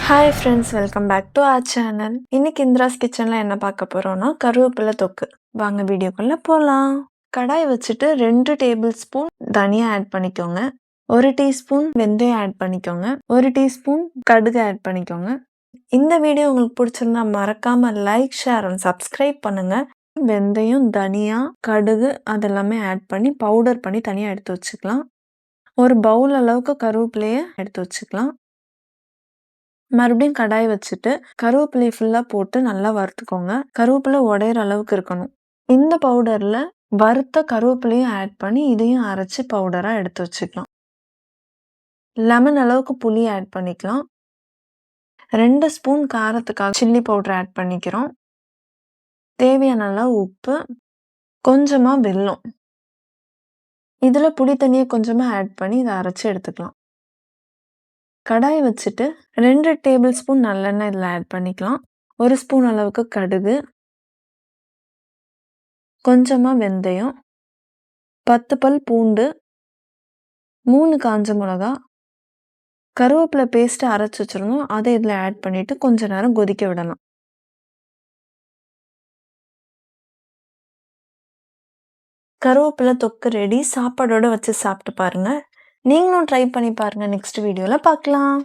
Hi friends, welcome back to our channel. இன்னைக்கு இந்திராஸ் கிச்சனில் என்ன பார்க்க போகிறோன்னா கருவேப்பிலை தொக்கு. வாங்க வீடியோக்குள்ளே போகலாம். கடாய் வச்சுட்டு 2 டேபிள் ஸ்பூன் தனியா ஆட் பண்ணிக்கோங்க. 1 டீஸ்பூன் வெந்தயம் ஆட் பண்ணிக்கோங்க. 1 டீஸ்பூன் கடுகு ஆட் பண்ணிக்கோங்க. இந்த வீடியோ உங்களுக்கு பிடிச்சிருந்தா மறக்காமல் லைக், ஷேர் அண்ட் சப்ஸ்கிரைப் பண்ணுங்கள். வெந்தயம், தனியா, கடுகு அதெல்லாமே ஆட் பண்ணி பவுடர் பண்ணி தனியாக எடுத்து வச்சுக்கலாம். ஒரு பவுல் அளவுக்கு கருவேப்பிலையை எடுத்து வச்சுக்கலாம். மறுபடியும் கடாய் வச்சுட்டு கருவேப்பிலையை ஃபுல்லாக போட்டு நல்லா வறுத்துக்கோங்க. கருவேப்பிலை உடையிற அளவுக்கு இருக்கணும். இந்த பவுடரில் வறுத்த கருவேப்பிலையும் ஆட் பண்ணி இதையும் அரைச்சி பவுடராக எடுத்து வச்சுக்கலாம். லெமன் அளவுக்கு புளி ஆட் பண்ணிக்கலாம். 2 ஸ்பூன் காரத்துக்காக சில்லி பவுடர் ஆட் பண்ணிக்கிறோம். தேவையான அளவு உப்பு, கொஞ்சமாக வெல்லம். இதில் புளி தண்ணியை கொஞ்சமாக ஆட் பண்ணி இதை அரைச்சி எடுத்துக்கலாம். கடாய் வச்சுட்டு 2 டேபிள் ஸ்பூன் நல்லெண்ணெய் இதில் ஆட் பண்ணிக்கலாம். 1 ஸ்பூன் அளவுக்கு கடுகு, கொஞ்சமாக வெந்தயம், 10 பல் பூண்டு, 3 காஞ்ச மிளகா, கருவேப்பிலை பேஸ்ட்டு அரைச்சி வச்சுருந்தோம், அதை இதில் ஆட் பண்ணிவிட்டு கொஞ்ச நேரம் கொதிக்க விடலாம். கருவேப்பிலை தொக்கு ரெடி. சாப்பாடோடு வச்சு சாப்பிட்டு பாருங்கள். நீங்களும் ட்ரை பண்ணி பாருங்கள். நெக்ஸ்ட் வீடியோவில் பார்க்கலாம்.